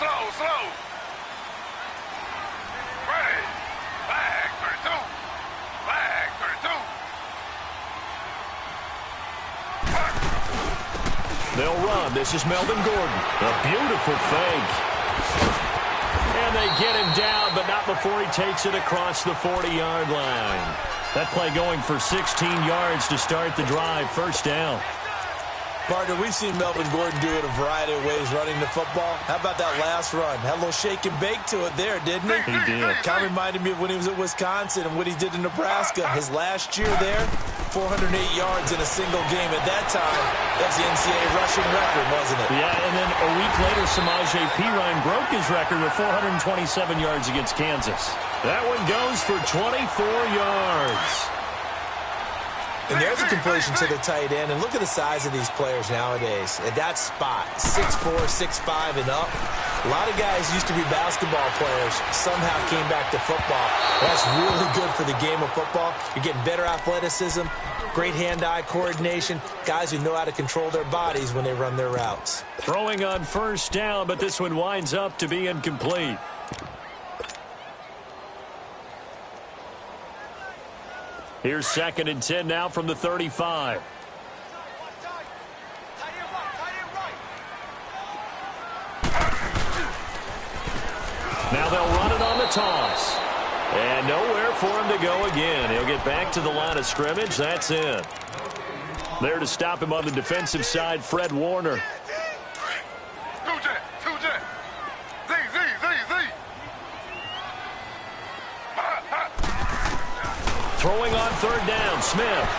slow. Ready. Flag 32. Flag 32. They'll run. This is Melvin Gordon. A beautiful fake. And they get him down, but not before he takes it across the 40-yard line. That play going for 16 yards to start the drive. First down. Partner, we've seen Melvin Gordon do it a variety of ways running the football. How about that last run? Had a little shake and bake to it there, didn't he? He did. Kind of reminded me of when he was at Wisconsin and what he did in Nebraska. His last year there, 408 yards in a single game. At that time, that's the NCAA rushing record, wasn't it? Yeah, and then a week later, Samaje Perine broke his record with 427 yards against Kansas. That one goes for 24 yards. And there's a completion to the tight end. And look at the size of these players nowadays. At that spot, 6'4", 6'5", and up. A lot of guys used to be basketball players, somehow came back to football. That's really good for the game of football. You're getting better athleticism, great hand-eye coordination, guys who know how to control their bodies when they run their routes. Throwing on first down, but this one winds up to be incomplete. Here's 2nd and 10 now from the 35. Now they'll run it on the toss. And nowhere for him to go again. He'll get back to the line of scrimmage. That's it. There to stop him on the defensive side, Fred Warner. Throwing on 3rd down, Smith.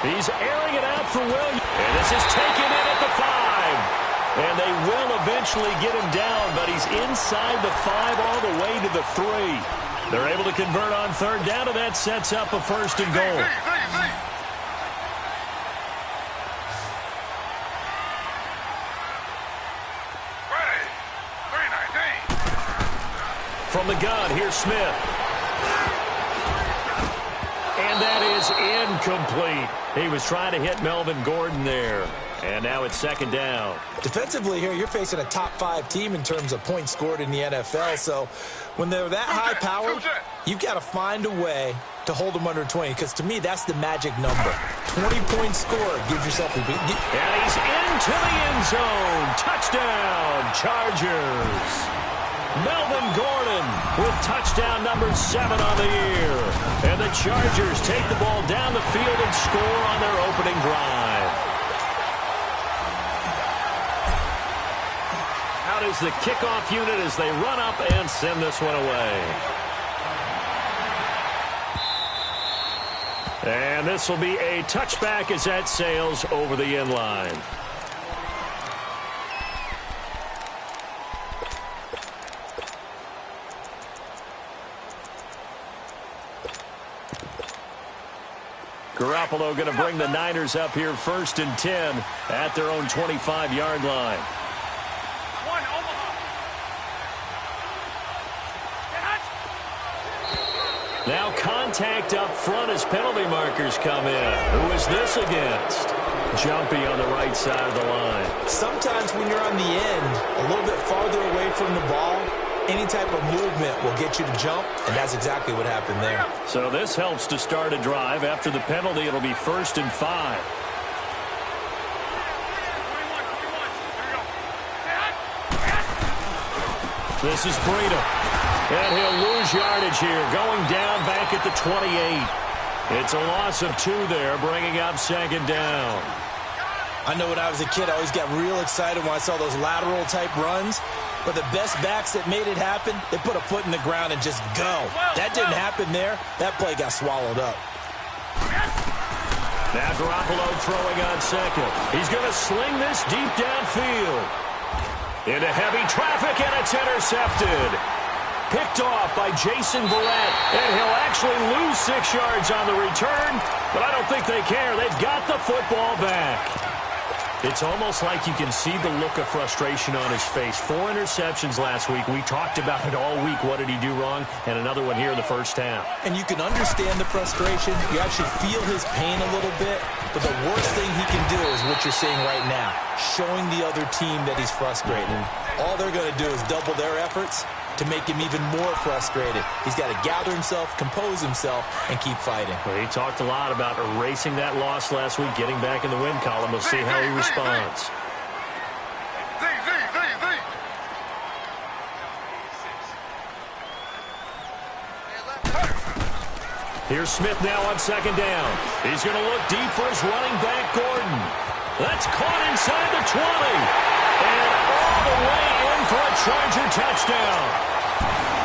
He's airing it out for Williams. And this is taken in at the 5. And they will eventually get him down, but he's inside the 5 all the way to the 3. They're able to convert on 3rd down, and that sets up a 1st and goal. From the gun, here's Smith. And that is incomplete. He was trying to hit Melvin Gordon there. And now it's 2nd down. Defensively here, you're facing a top-5 team in terms of points scored in the NFL. So when they're that high-powered, you've got to find a way to hold them under 20. Because to me, that's the magic number. 20-point score gives yourself a big... And he's into the end zone. Touchdown, Chargers. Melvin Gordon with touchdown number 7 on the year. And the Chargers take the ball down the field and score on their opening drive. Out is the kickoff unit as they run up and send this one away. And this will be a touchback as that sails over the end line. Garoppolo going to bring the Niners up here 1st and 10 at their own 25-yard line. Now contact up front as penalty markers come in. Who is this against? Jumpy on the right side of the line. Sometimes when you're on the end, a little bit farther away from the ball, any type of movement will get you to jump, and that's exactly what happened there. So this helps to start a drive. After the penalty, it'll be 1st and 5. This is Breida. And he'll lose yardage here, going down back at the 28. It's a loss of 2 there, bringing up 2nd down. I know when I was a kid, I always got real excited when I saw those lateral-type runs. But the best backs that made it happen, they put a foot in the ground and just go. That didn't happen there. That play got swallowed up. Now Garoppolo throwing on 2nd. He's going to sling this deep downfield. Into heavy traffic, and it's intercepted. Picked off by Jason Verrett. And he'll actually lose 6 yards on the return, but I don't think they care. They've got the football back. It's almost like you can see the look of frustration on his face. 4 interceptions last week. We talked about it all week. What did he do wrong? And another one here in the first half. And you can understand the frustration. You actually feel his pain a little bit. But the worst thing he can do is what you're seeing right now, showing the other team that he's frustrated. All they're going to do is double their efforts to make him even more frustrated. He's got to gather himself, compose himself, and keep fighting. Well, he talked a lot about erasing that loss last week, getting back in the win column. We'll see how he responds. Here's Smith now on second down. He's going to look deep for his running back, Gordon. That's caught inside the 20. And all the way in for a Charger touchdown.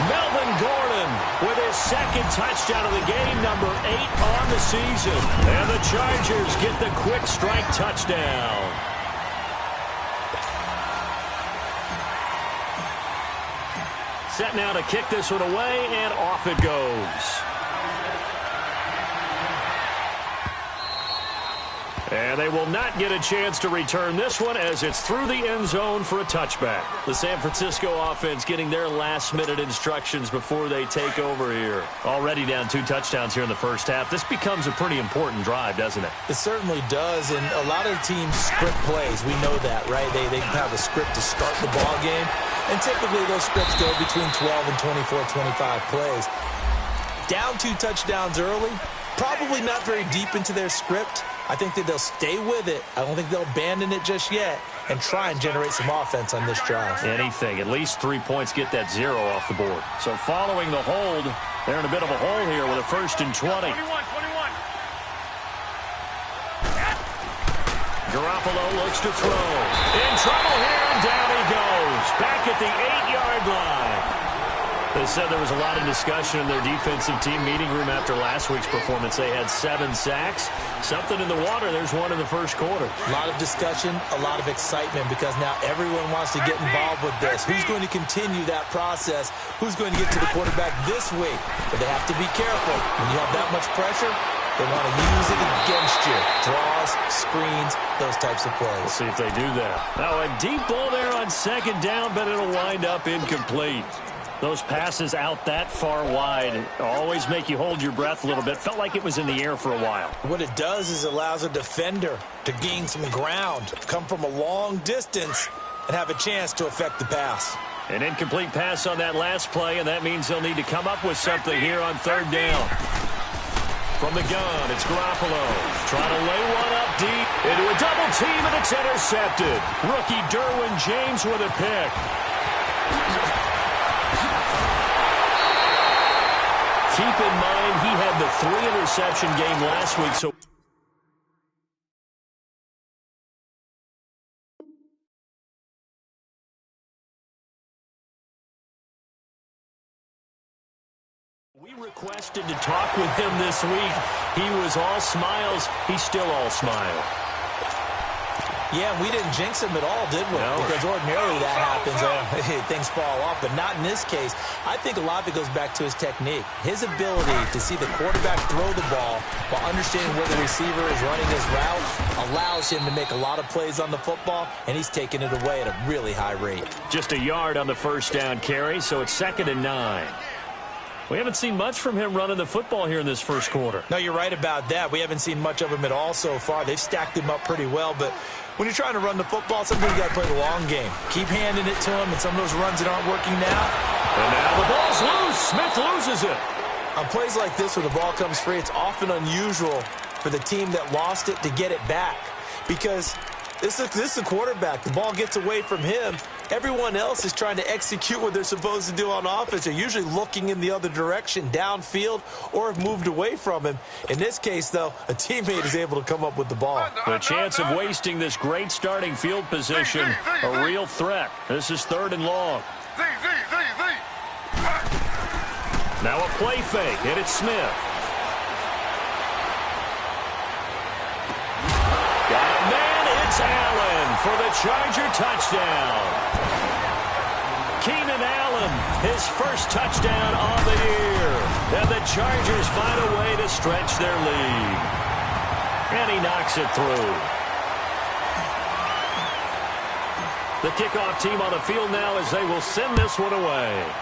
Melvin Gordon with his second touchdown of the game, number 8 on the season. And the Chargers get the quick strike touchdown. Set now to kick this one away, and off it goes. And they will not get a chance to return this one as it's through the end zone for a touchback. The San Francisco offense getting their last-minute instructions before they take over here. Already down 2 touchdowns here in the first half. This becomes a pretty important drive, doesn't it? It certainly does, and a lot of teams script plays. We know that, right? They have a script to start the ball game, and typically those scripts go between 12 and 24, 25 plays. Down 2 touchdowns early, probably not very deep into their script. I think that they'll stay with it. I don't think they'll abandon it just yet and try and generate some offense on this drive. Anything. At least 3 points, get that 0 off the board. So following the hold, they're in a bit of a hole here with a 1st and 20. 21. Garoppolo looks to throw. In trouble here, and down he goes. Back at the 8-yard line. They said there was a lot of discussion in their defensive team meeting room after last week's performance. They had 7 sacks. Something in the water. There's one in the first quarter. A lot of discussion, a lot of excitement because now everyone wants to get involved with this. Who's going to continue that process? Who's going to get to the quarterback this week? But they have to be careful. When you have that much pressure, they want to use it against you. Draws, screens, those types of plays. We'll see if they do that. Now a deep ball there on second down, but it'll wind up incomplete. Those passes out that far wide always make you hold your breath a little bit. Felt like it was in the air for a while. What it does is it allows a defender to gain some ground, come from a long distance, and have a chance to affect the pass. An incomplete pass on that last play, and that means they'll need to come up with something here on 3rd down. From the gun, it's Garoppolo. Trying to lay one up deep into a double team, and it's intercepted. Rookie Derwin James with a pick. Keep in mind, he had the 3-interception game last week, so we requested to talk with him this week. He was all smiles. He's still all smile. Yeah, we didn't jinx him at all, did we? No. Because ordinarily that happens. Things fall off, but not in this case. I think a lot of it goes back to his technique. His ability to see the quarterback throw the ball while understanding where the receiver is running his route allows him to make a lot of plays on the football, and he's taking it away at a really high rate. Just a yard on the first down carry, so it's 2nd and 9. We haven't seen much from him running the football here in this first quarter. No, you're right about that. We haven't seen much of him at all so far. They've stacked him up pretty well, but when you're trying to run the football, sometimes you got to play the long game. Keep handing it to him, and some of those runs that aren't working now. And now the ball's loose. Smith loses it. On plays like this where the ball comes free, it's often unusual for the team that lost it to get it back because this is a quarterback. The ball gets away from him. Everyone else is trying to execute what they're supposed to do on offense. They're usually looking in the other direction, downfield, or have moved away from him. In this case, though, a teammate is able to come up with the ball. The chance of wasting this great starting field position, a real threat. This is 3rd and long. Now a play fake, and it's Smith. Got it, man, it's Allen for the Charger touchdown. Keenan Allen, his first touchdown on the year. And the Chargers find a way to stretch their lead. And he knocks it through. The kickoff team on the field now as they will send this one away.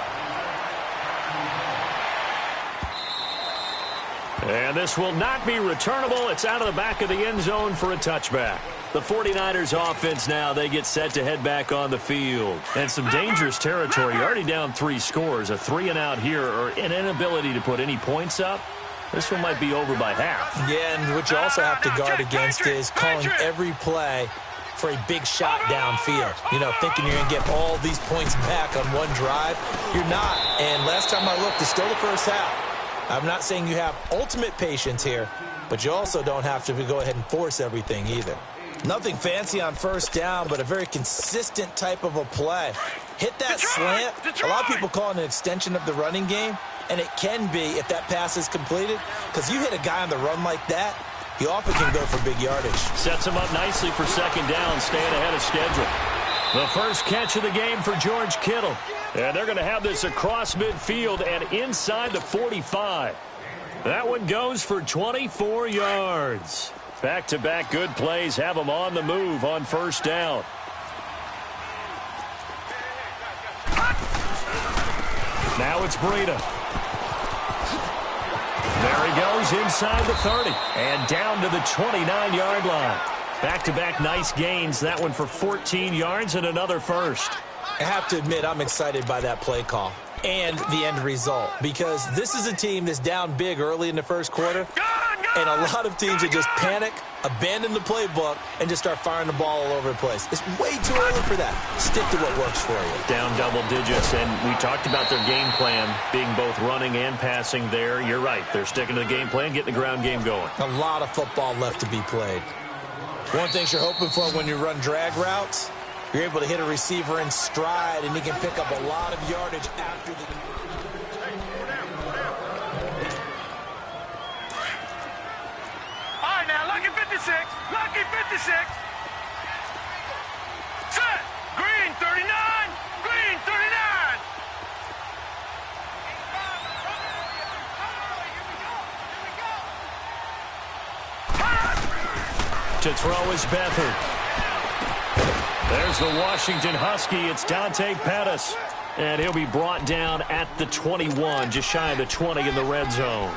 And this will not be returnable. It's out of the back of the end zone for a touchback. The 49ers offense now, they get set to head back on the field. And some dangerous territory. You're already down 3 scores. A 3-and-out here or an inability to put any points up. This one might be over by half. Yeah, and what you also have to guard against is calling every play for a big shot downfield. You know, thinking you're going to get all these points back on one drive. You're not. And last time I looked, it's still the first half. I'm not saying you have ultimate patience here, but you also don't have to go ahead and force everything either. Nothing fancy on first down, but a very consistent type of a play. Hit that slant. A lot of people call it an extension of the running game, and it can be if that pass is completed, because you hit a guy on the run like that, he often can go for big yardage. Sets him up nicely for second down, staying ahead of schedule. The first catch of the game for George Kittle. And they're going to have this across midfield and inside the 45. That one goes for 24 yards. Back-to-back good plays have them on the move on first down. Now it's Breida. There he goes inside the 30 and down to the 29-yard line. Back-to-back nice gains. That one for 14 yards and another first. I have to admit, I'm excited by that play call and the end result, because this is a team that's down big early in the first quarter, and a lot of teams that just panic, abandon the playbook, and just start firing the ball all over the place. It's way too early for that. Stick to what works for you. Down double digits, and we talked about their game plan being both running and passing there. You're right. They're sticking to the game plan, getting the ground game going. A lot of football left to be played. One thing you're hoping for when you run drag routes, you're able to hit a receiver in stride, and he can pick up a lot of yardage after the... All right, now, lucky 56. Lucky 56. Set. Green 39. Green 39. To throw is Beathard. There's the Washington Husky. It's Dante Pettis. And he'll be brought down at the 21, just shy of the 20 in the red zone.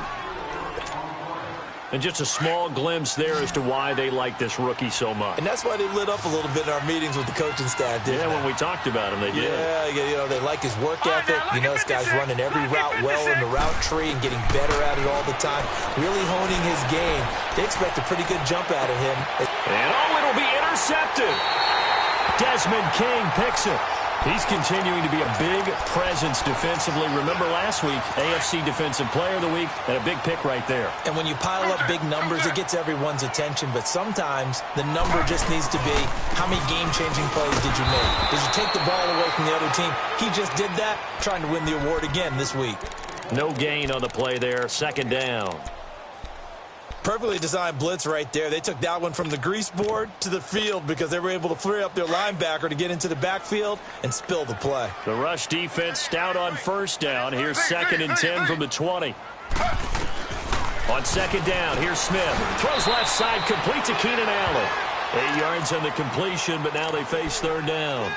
And just a small glimpse there as to why they like this rookie so much. And that's why they lit up a little bit in our meetings with the coaching staff, didn't they? Yeah, when we talked about him, they did. Yeah, you know, they like his work ethic. You know, this guy's running every route well in the route tree and getting better at it all the time. Really honing his game. They expect a pretty good jump out of him. And it'll be intercepted. Desmond King picks it. He's continuing to be a big presence defensively. Remember last week, AFC Defensive Player of the Week, and a big pick right there. And when you pile up big numbers, it gets everyone's attention. But sometimes the number just needs to be, how many game-changing plays did you make? Did you take the ball away from the other team? He just did that, trying to win the award again this week. No gain on the play there, second down. Perfectly designed blitz right there. They took that one from the grease board to the field because they were able to free up their linebacker to get into the backfield and spill the play. The rush defense stout on first down. Here's second and 10 from the 20. On second down, here's Smith. Throws left side, complete to Keenan Allen. 8 yards on the completion, but now they face third down.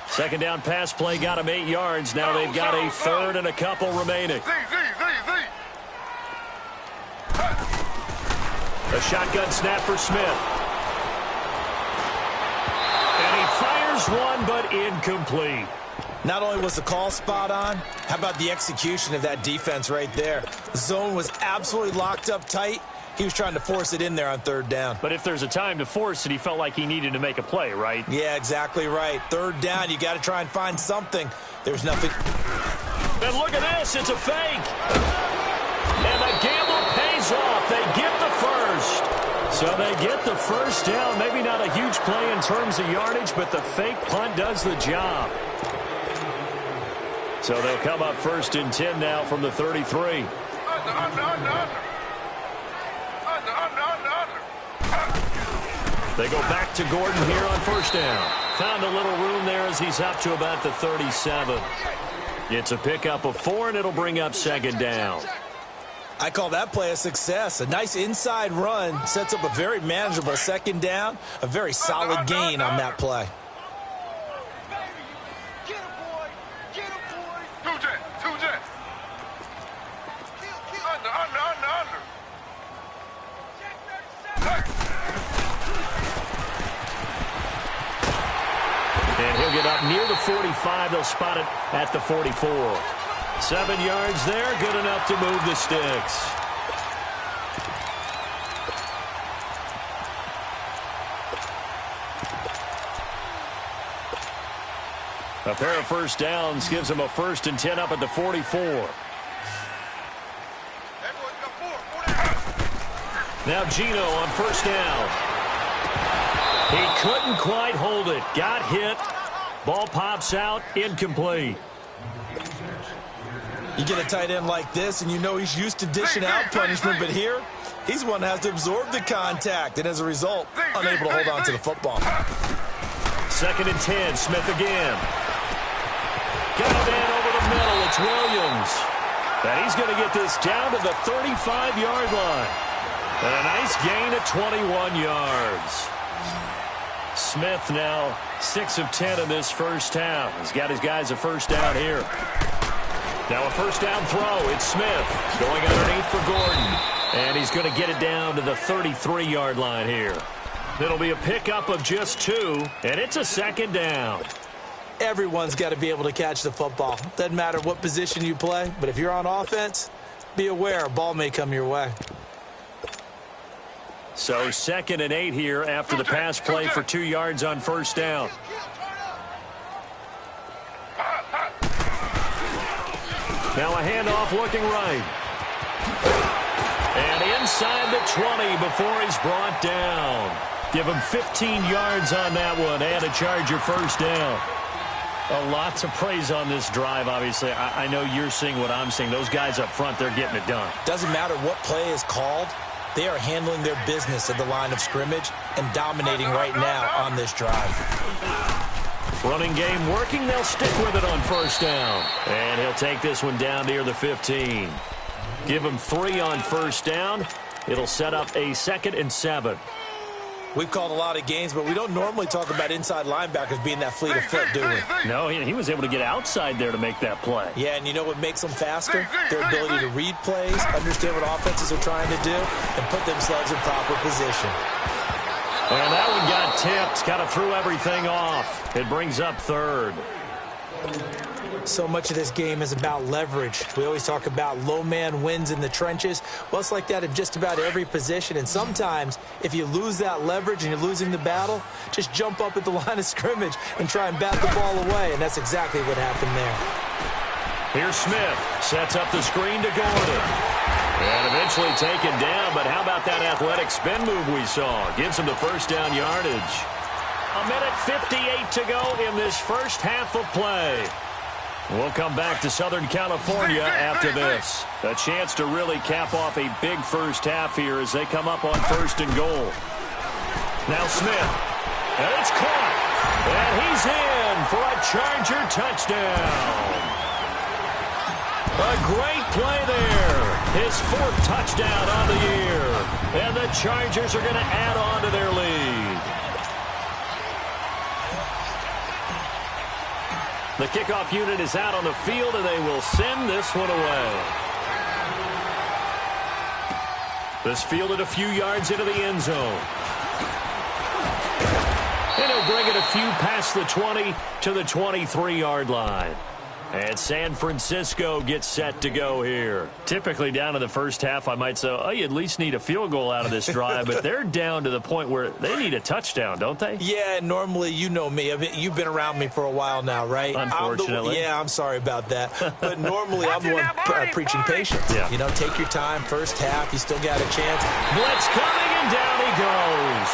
Second down pass play got him 8 yards. Now they've got a third and a couple remaining. A shotgun snap for Smith. And he fires one, but incomplete. Not only was the call spot on, how about the execution of that defense right there? The zone was absolutely locked up tight. He was trying to force it in there on third down. But if there's a time to force it, he felt like he needed to make a play, right? Yeah, exactly right. Third down, you got to try and find something. There's nothing. And look at this. It's a fake. And the gamble pays off. They get the first. So they get the first down. Maybe not a huge play in terms of yardage, but the fake punt does the job. So they'll come up first and 10 now from the 33. They go back to Gordon here on first down. Found a little room there as he's up to about the 37. It's a pickup of 4, and it'll bring up second down. I call that play a success. A nice inside run sets up a very manageable second down. A very solid gain on that play. And he'll get up near the 45. They'll spot it at the 44. 7 yards there, good enough to move the sticks. A pair of first downs gives them a 1st and 10 up at the 44. Now Gino on first down. He couldn't quite hold it. Got hit. Ball pops out. Incomplete. You get a tight end like this, and you know he's used to dishing out punishment, but here, he's one that has to absorb the contact, and as a result, unable to hold on to the football. 2nd and 10. Smith again. Got a man over the middle. It's Williams. And he's going to get this down to the 35-yard line. And a nice gain of 21 yards. Smith now 6 of 10 in this first half. He's got his guys a first down here. Now a first down throw. It's Smith going underneath for Gordon. And he's going to get it down to the 33-yard line here. It'll be a pickup of just 2, and it's a 2nd down. Everyone's got to be able to catch the football. Doesn't matter what position you play, but if you're on offense, be aware a ball may come your way. So 2nd and 8 here after the pass play for 2 yards on first down. Now a handoff looking right. And inside the 20 before he's brought down. Give him 15 yards on that one and a Charger first down. Lots of praise on this drive, obviously. I know you're seeing what I'm seeing. Those guys up front, they're getting it done. Doesn't matter what play is called. They are handling their business at the line of scrimmage and dominating right now on this drive. Running game working. They'll stick with it on first down. And he'll take this one down near the 15. Give him 3 on first down. It'll set up a 2nd and 7. We've called a lot of games, but we don't normally talk about inside linebackers being that fleet of foot, do we? No, he was able to get outside there to make that play. Yeah, and you know what makes them faster? Their ability to read plays, understand what offenses are trying to do, and put themselves in proper position. And that one got tipped. Kind of threw everything off. It brings up 3rd. So much of this game is about leverage. We always talk about low man wins in the trenches. Well, it's like that in just about every position. And sometimes, if you lose that leverage and you're losing the battle, just jump up at the line of scrimmage and try and bat the ball away. And that's exactly what happened there. Here's Smith. Sets up the screen to Gordon. And eventually taken down. But how about that athletic spin move we saw? Gives him the first down yardage. 1:58 to go in this first half of play. We'll come back to Southern California after this. A chance to really cap off a big first half here as they come up on 1st and goal. Now Smith. And it's caught. And he's in for a Charger touchdown. A great play there. His 4th touchdown on the year. And the Chargers are going to add on to their lead. The kickoff unit is out on the field, and they will send this one away. This fielded a few yards into the end zone. And he'll bring it a few past the 20 to the 23-yard line. And San Francisco gets set to go here. Typically down in the first half, I might say, oh, you at least need a field goal out of this drive. But they're down to the point where they need a touchdown, don't they? Yeah, normally, you know me. I mean, you've been around me for a while now, right? Unfortunately. I'm sorry about that. But normally, I'm the one preaching patience. Yeah. You know, take your time. First half, you still got a chance. Blitz coming, and down he goes.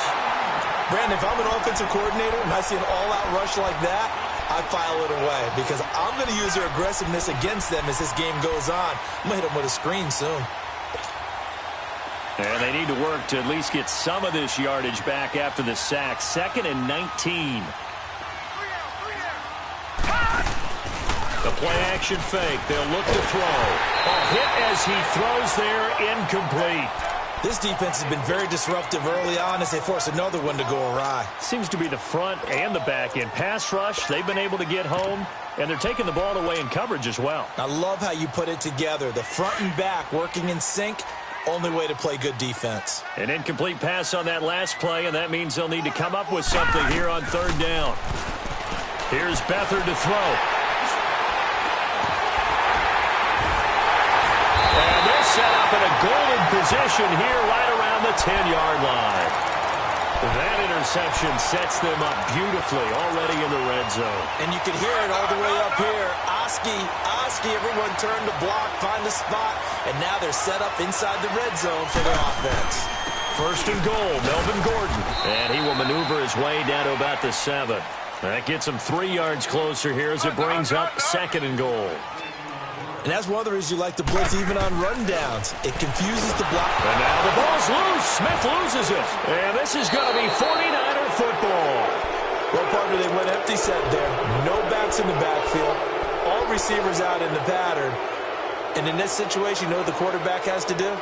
Brandon, if I'm an offensive coordinator and I see an all-out rush like that, I file it away because I'm going to use their aggressiveness against them as this game goes on. I'm going to hit them with a screen soon. And they need to work to at least get some of this yardage back after the sack. 2nd and 19. The play-action fake. They'll look to throw. A hit as he throws there, incomplete. This defense has been very disruptive early on as they force another one to go awry. Seems to be the front and the back end. Pass rush, they've been able to get home, and they're taking the ball away in coverage as well. I love how you put it together. The front and back working in sync, only way to play good defense. An incomplete pass on that last play, and that means they'll need to come up with something here on third down. Here's Beathard to throw. And they're set up in a golden position here right around the 10-yard line. That interception sets them up beautifully already in the red zone. And you can hear it all the way up here. Oski, everyone turned to block, find the spot, and now they're set up inside the red zone for their offense. First and goal, Melvin Gordon. And he will maneuver his way down to about the 7. That gets him 3 yards closer here as it brings up second and goal. And that's one of the reasons you like to blitz even on rundowns. It confuses the block. And now the ball's loose. Smith loses it. And this is going to be 49er football. Well, partner, they went empty set there. No backs in the backfield. All receivers out in the pattern. And in this situation, you know what the quarterback has to do?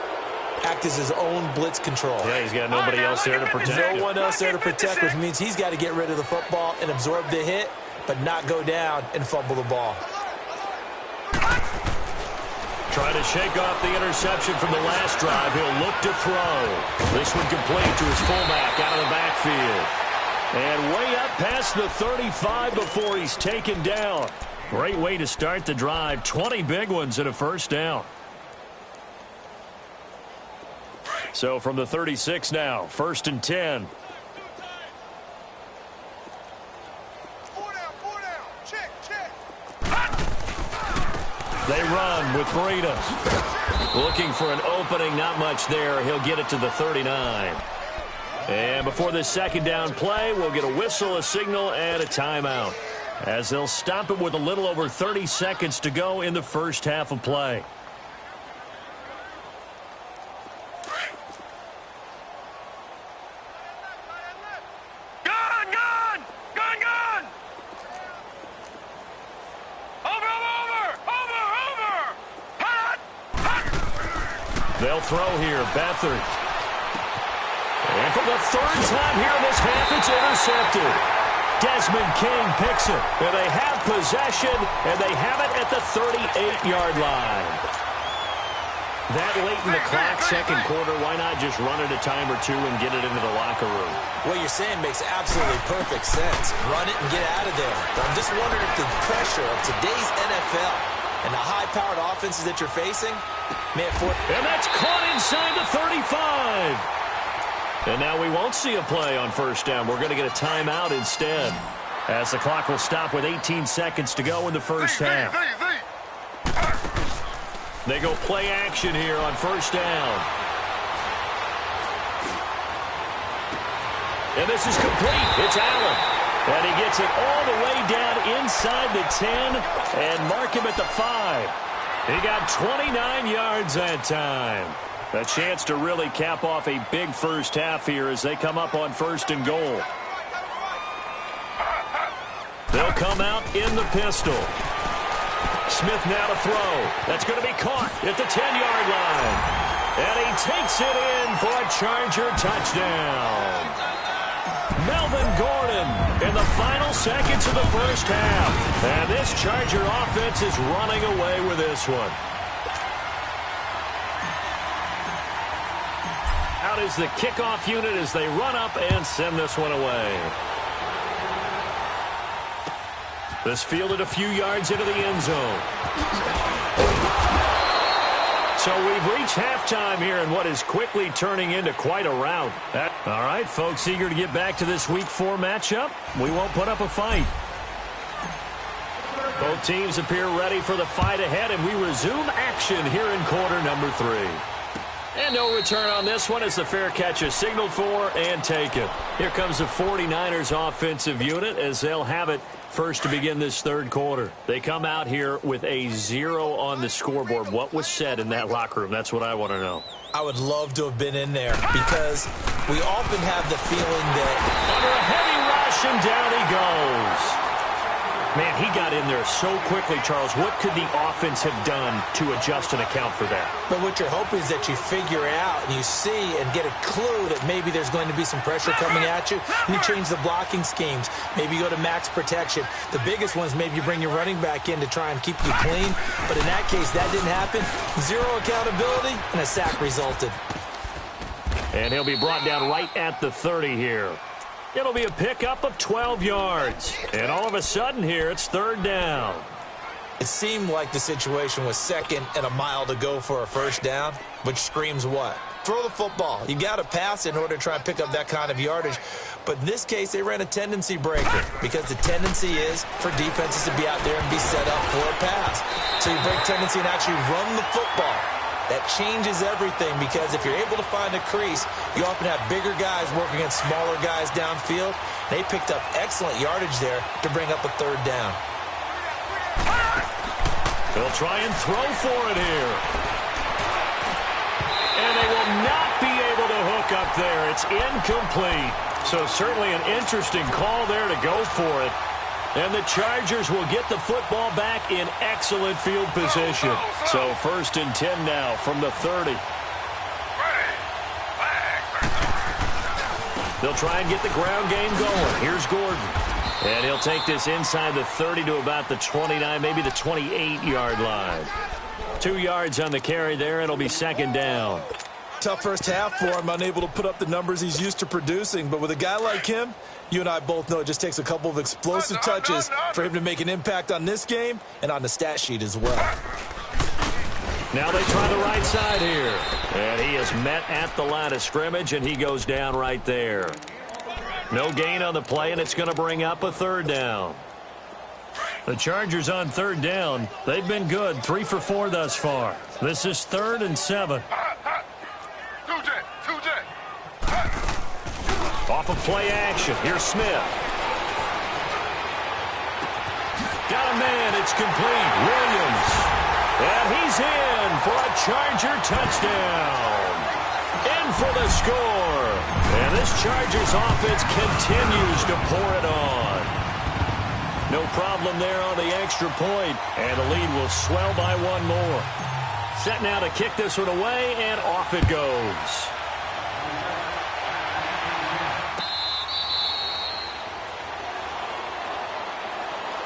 Act as his own blitz control. Yeah, he's got nobody else there to protect him. No one else there to protect, which means he's got to get rid of the football and absorb the hit, but not go down and fumble the ball. Trying to shake off the interception from the last drive. He'll look to throw. This one complete to his fullback out of the backfield. And way up past the 35 before he's taken down. Great way to start the drive. 20 big ones and a first down. So from the 36 now, first and 10. They run with Breida. Looking for an opening, not much there. He'll get it to the 39. And before this second down play, we'll get a whistle, a signal, and a timeout, as they'll stop it with a little over 30 seconds to go in the first half of play. They'll throw here, Beathard. And for the third time here in this half, it's intercepted. Desmond King picks it. And they have possession, and they have it at the 38-yard line. That late in the clock, second quarter, why not just run it a time or two and get it into the locker room? What you're saying makes absolutely perfect sense. Run it and get out of there. But I'm just wondering if the pressure of today's NFL and the high-powered offenses that you're facing, and that's caught inside the 35. And now we won't see a play on first down. We're going to get a timeout instead, as the clock will stop with 18 seconds to go in the first half. They go play action here on first down. And this is complete. It's Allen. And he gets it all the way down inside the 10 and mark him at the 5. He got 29 yards that time. A chance to really cap off a big first half here as they come up on first and goal. They'll come out in the pistol. Smith now to throw. That's going to be caught at the 10-yard line. And he takes it in for a Charger touchdown. Melvin Gordon in the final seconds of the first half. And this Charger offense is running away with this one. Out is the kickoff unit as they run up and send this one away. This fielded a few yards into the end zone. So we've reached halftime here in what is quickly turning into quite a rout. All right, folks, eager to get back to this Week 4 matchup. We won't put up a fight. Both teams appear ready for the fight ahead, and we resume action here in quarter number 3. And no return on this one as the fair catch is signaled for and taken. Here comes the 49ers offensive unit as they'll have it first to begin this third quarter. They come out here with a 0 on the scoreboard. What was said in that locker room? That's what I want to know. I would love to have been in there because we often have the feeling that under a heavy rush and down he goes. Man, he got in there so quickly, Charles. What could the offense have done to adjust and account for that? But what you're hoping is that you figure out and you see and get a clue that maybe there's going to be some pressure coming at you, and you change the blocking schemes. Maybe you go to max protection. The biggest one is maybe you bring your running back in to try and keep you clean. But in that case, that didn't happen. Zero accountability, and a sack resulted. And he'll be brought down right at the 30 here. It'll be a pickup of 12 yards. And all of a sudden here, it's third down. It seemed like the situation was second and a mile to go for a first down, which screams what? Throw the football. You got to pass in order to try and pick up that kind of yardage. But in this case, they ran a tendency breaker because the tendency is for defenses to be out there and be set up for a pass. So you break tendency and actually run the football. That changes everything because if you're able to find a crease, you often have bigger guys working against smaller guys downfield. They picked up excellent yardage there to bring up a third down. They'll try and throw for it here. And they will not be able to hook up there. It's incomplete. So certainly an interesting call there to go for it. And the Chargers will get the football back in excellent field position. So 1st and 10 now from the 30. They'll try and get the ground game going. Here's Gordon. And he'll take this inside the 30 to about the 29, maybe the 28-yard line. 2 yards on the carry there. It'll be second down. Tough first half for him, unable to put up the numbers he's used to producing. But with a guy like him, you and I both know it just takes a couple of explosive touches for him to make an impact on this game and on the stat sheet as well. Now they try the right side here. And he is met at the line of scrimmage, and he goes down right there. No gain on the play, and it's going to bring up a third down. The Chargers on third down. They've been good, 3 for 4 thus far. This is 3rd and 7. Off of play action. Here's Smith. Got a man. It's complete. Williams. And he's in for a Charger touchdown. In for the score. And this Chargers offense continues to pour it on. No problem there on the extra point. And the lead will swell by 1 more. Set now to kick this one away, and off it goes.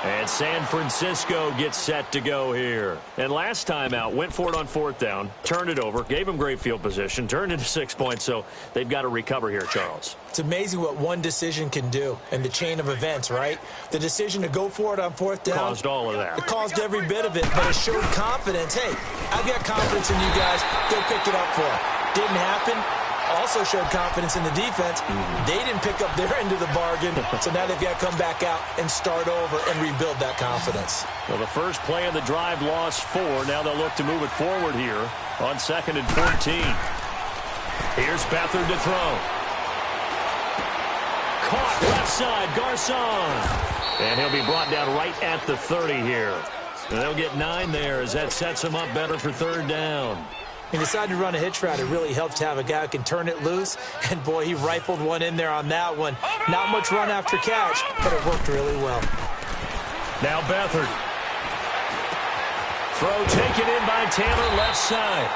And San Francisco gets set to go here. And last time out, went for it on 4th down, turned it over, gave them great field position, turned into 6 points, so they've got to recover here, Charles. It's amazing what one decision can do in the chain of events, right? The decision to go for it on 4th down. Caused all of that. It caused every bit of it, but it showed confidence. Hey, I've got confidence in you guys. Go pick it up for it. Didn't happen. Also showed confidence in the defense. They didn't pick up their end of the bargain, so now they've got to come back out and start over and rebuild that confidence. Well, the first play of the drive lost 4. Now they'll look to move it forward here on 2nd and 14. Here's Beathard to throw. Caught left side, Garcon. And he'll be brought down right at the 30 here. And they'll get 9 there as that sets him up better for 3rd down. He decided to run a hitch route. It really helped to have a guy who can turn it loose. And, boy, he rifled one in there on that one. Not much run after catch, but it worked really well. Now Beathard. Throw taken in by Taylor left side.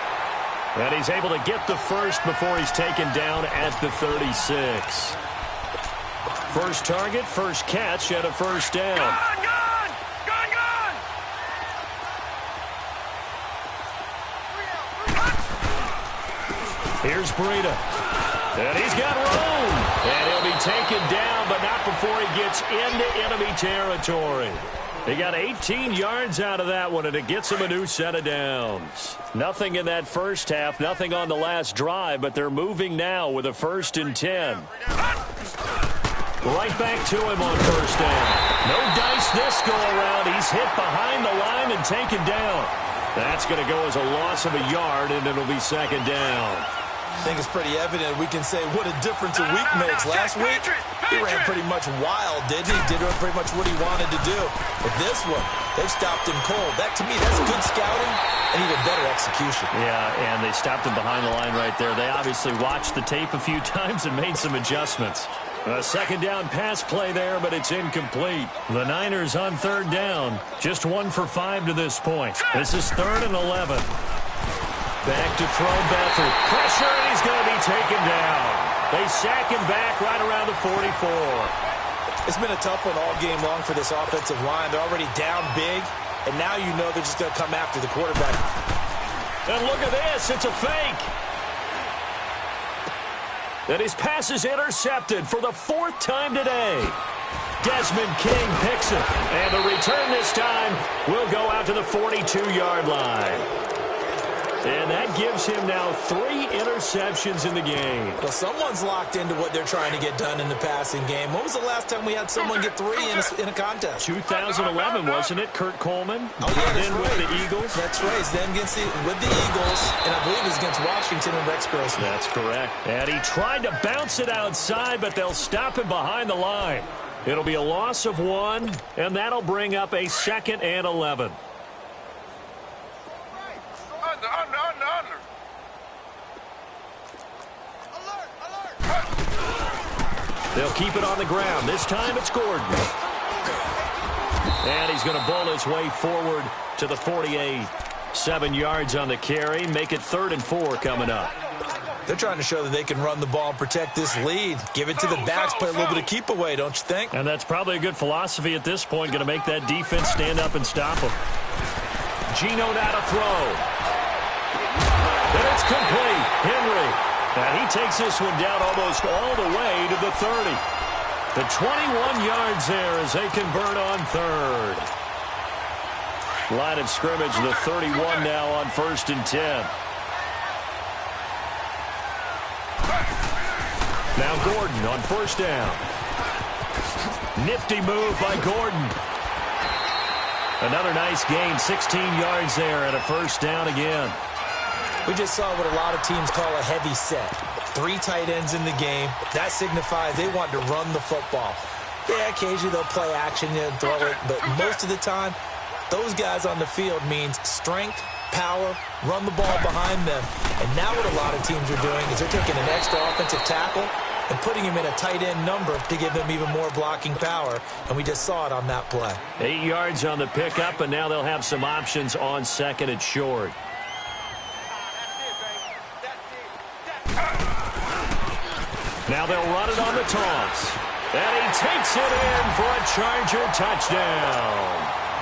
And he's able to get the first before he's taken down at the 36. First target, first catch, and a first down. Gone! Here's Breida. And he's got room. And he'll be taken down, but not before he gets into enemy territory. He got 18 yards out of that one, and it gets him a new set of downs. Nothing in that first half, nothing on the last drive, but they're moving now with a 1st and 10. Right back to him on first down. No dice this go-around. He's hit behind the line and taken down. That's going to go as a loss of a yard, and it'll be second down. I think it's pretty evident we can say what a difference a week makes. Last week, he ran pretty much wild, didn't he? Did pretty much what he wanted to do. But this one, they've stopped him cold. That, to me, that's good scouting and even better execution. Yeah, and they stopped him behind the line right there. They obviously watched the tape a few times and made some adjustments. A second down pass play there, but it's incomplete. The Niners on third down. Just 1 for 5 to this point. This is 3rd and 11. Back to throw Beathard. Pressure, and he's going to be taken down. They sack him back right around the 44. It's been a tough one all game long for this offensive line. They're already down big, and now you know they're just going to come after the quarterback. And look at this. It's a fake. And his pass is intercepted for the 4th time today. Desmond King picks it. And the return this time will go out to the 42-yard line. And that gives him now 3 interceptions in the game. Well, someone's locked into what they're trying to get done in the passing game. When was the last time we had someone get 3 in a contest? 2011, wasn't it? Kurt Coleman. Oh, yeah, then right. with the Eagles. That's right. It's then with the Eagles, and I believe it was against Washington and Rex Grossman. That's correct. And he tried to bounce it outside, but they'll stop him behind the line. It'll be a loss of 1, and that'll bring up a 2nd and 11. Under. They'll keep it on the ground. This time it's Gordon. And he's going to bowl his way forward to the 48. 7 yards on the carry. Make it 3rd and 4 coming up. They're trying to show that they can run the ball and protect this lead. Give it to the backs, play a little bit of keep away, don't you think? And that's probably a good philosophy at this point. Going to make that defense stand up and stop them. Geno now to throw. And it's complete. Henry. And he takes this one down almost all the way to the 30. The 21 yards there as they convert on 3rd. Line of scrimmage, the 31 now on 1st and 10. Now Gordon on 1st down. Nifty move by Gordon. Another nice gain, 16 yards there and a 1st down again. We just saw what a lot of teams call a heavy set. 3 tight ends in the game. That signifies they want to run the football. Yeah, occasionally they'll play action and throw it, but most of the time, those guys on the field means strength, power, run the ball behind them. And now what a lot of teams are doing is they're taking an extra offensive tackle and putting him in a tight end number to give them even more blocking power. And we just saw it on that play. 8 yards on the pickup, and now they'll have some options on 2nd and short. Now they'll run it on the toss. And he takes it in for a Charger touchdown.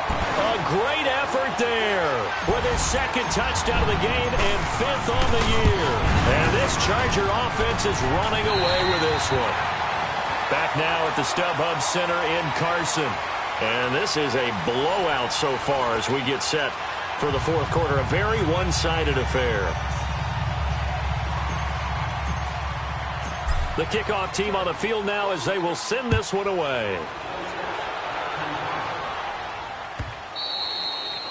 A great effort there with his 2nd touchdown of the game and 5th on the year. And this Charger offense is running away with this one. Back now at the StubHub Center in Carson. And this is a blowout so far as we get set for the 4th quarter. A very one-sided affair. The kickoff team on the field now as they will send this one away.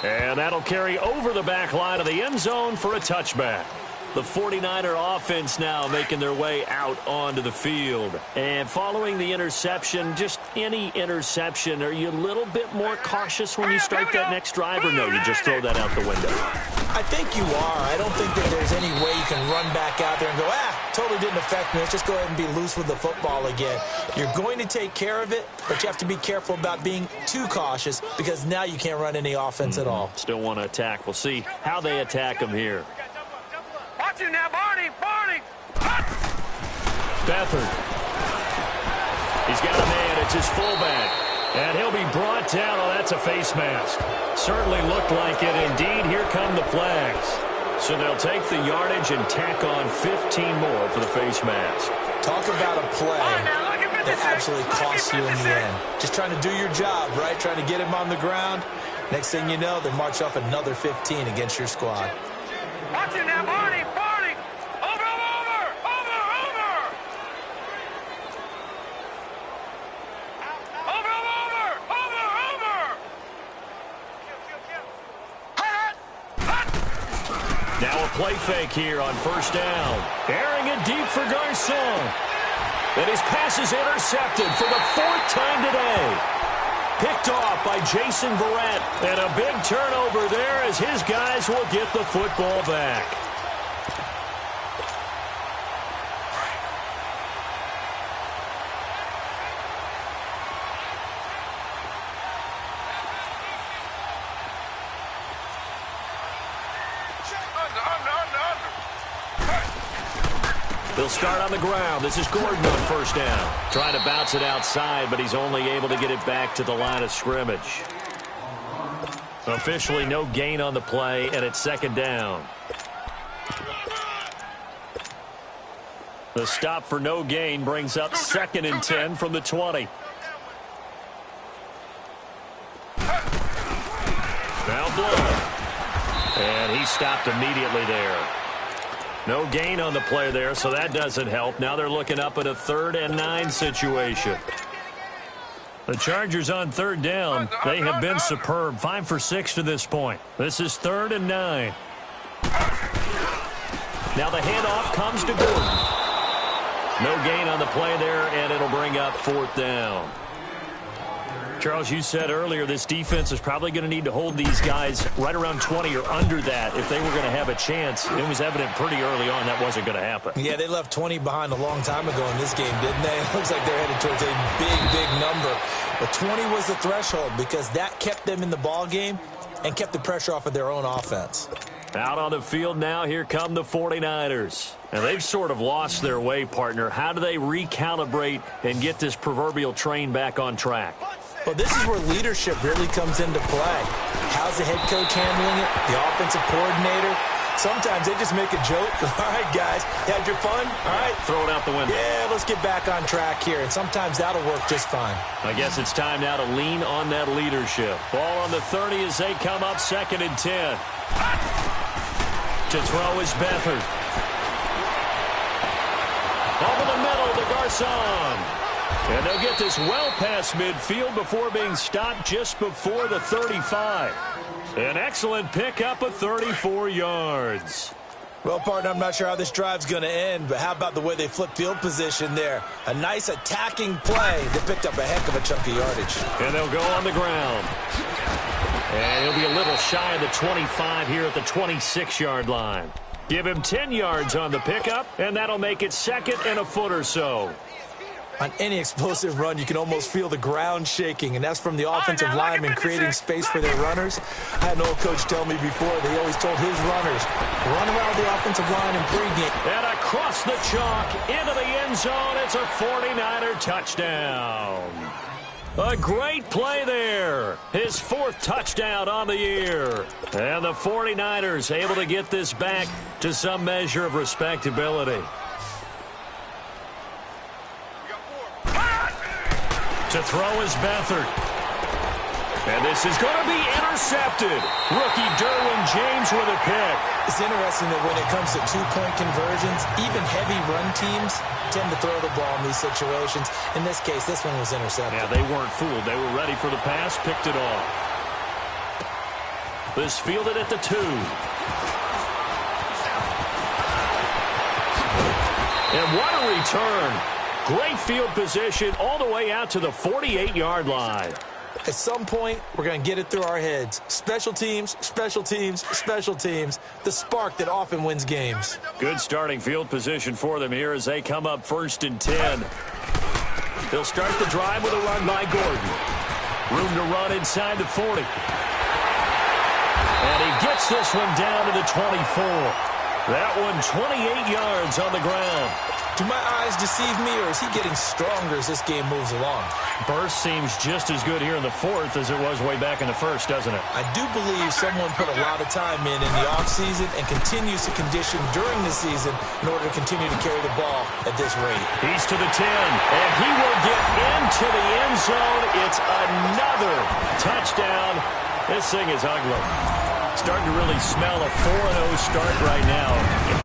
And that'll carry over the back line of the end zone for a touchback. The 49er offense now making their way out onto the field. And following the interception, just any interception, are you a little bit more cautious when you start that next drive, or no, you just throw that out the window? I think you are. I don't think that there's any way you can run back out there and go, totally didn't affect me. Let's just go ahead and be loose with the football again. You're going to take care of it, but you have to be careful about being too cautious because now you can't run any offense at all. Still want to attack. We'll see how they attack them here. Watch it now, Barney. Beathard. He's got a man. It's his fullback. And he'll be brought down. Oh, that's a face mask. Certainly looked like it. Indeed, here come the flags. So they'll take the yardage and tack on 15 more for the face mask. Talk about a play that absolutely costs you in the end. Just trying to do your job, right? Trying to get him on the ground. Next thing you know, they march off another 15 against your squad. Watch it now, Barney. Over. Now a play fake here on 1st down. Airing it deep for Garcon. And his pass is intercepted for the 4th time today. Picked off by Jason Verrett. And a big turnover there as his guys will get the football back. They'll start on the ground. This is Gordon on first down. Trying to bounce it outside, but he's only able to get it back to the line of scrimmage. Officially no gain on the play, and it's second down. The stop for no gain brings up 2nd and 10 from the 20. Now blown. And he stopped immediately there. No gain on the play there, so that doesn't help. Now they're looking up at a 3rd and 9 situation. The Chargers on 3rd down. They have been superb. 5 for 6 to this point. This is 3rd and 9. Now the handoff comes to Gordon. No gain on the play there, and it'll bring up 4th down. Charles, you said earlier this defense is probably going to need to hold these guys right around 20 or under that if they were going to have a chance. It was evident pretty early on that wasn't going to happen. Yeah, they left 20 behind a long time ago in this game, didn't they? It looks like they're headed towards a big number. But 20 was the threshold because that kept them in the ball game and kept the pressure off of their own offense. Out on the field now, here come the 49ers. And they've sort of lost their way, partner. How do they recalibrate and get this proverbial train back on track? Well, this is where leadership really comes into play. How's the head coach handling it? The offensive coordinator? Sometimes they just make a joke. All right, guys, had your fun? All right. Throw it out the window. Yeah, let's get back on track here. And sometimes that'll work just fine. I guess it's time now to lean on that leadership. Ball on the 30 as they come up 2nd and 10. To throw is Beathard. Over the middle to Garcon. And they'll get this well past midfield before being stopped just before the 35. An excellent pickup of 34 yards. Well, partner, I'm not sure how this drive's going to end, but how about the way they flipped field position there? A nice attacking play that picked up a heck of a chunk of yardage. And they'll go on the ground. And he'll be a little shy of the 25 here at the 26-yard line. Give him 10 yards on the pickup, and that'll make it 2nd and a foot or so. On any explosive run, you can almost feel the ground shaking, and that's from the offensive linemen creating space for their runners. I had an old coach tell me before, they always told his runners, run around the offensive line in pregame. And across the chalk, into the end zone, it's a 49er touchdown. A great play there. His 4th touchdown on the year. And the 49ers able to get this back to some measure of respectability. To throw is Beathard. And this is going to be intercepted. Rookie Derwin James with a pick. It's interesting that when it comes to two-point conversions, even heavy run teams tend to throw the ball in these situations. In this case, this one was intercepted. Yeah, they weren't fooled. They were ready for the pass, picked it off. This fielded at the 2. And what a return. Great field position all the way out to the 48-yard line. At some point, we're going to get it through our heads. Special teams, special teams, special teams. The spark that often wins games. Good starting field position for them here as they come up 1st and 10. They'll start the drive with a run by Gordon. Room to run inside the 40. And he gets this one down to the 24. That one 28 yards on the ground. Do my eyes deceive me, or is he getting stronger as this game moves along? Burst seems just as good here in the 4th as it was way back in the 1st, doesn't it? I do believe someone put a lot of time in the offseason and continues to condition during the season in order to continue to carry the ball at this rate. He's to the 10, and he will get into the end zone. It's another touchdown. This thing is ugly. Starting to really smell a 4-0 start right now.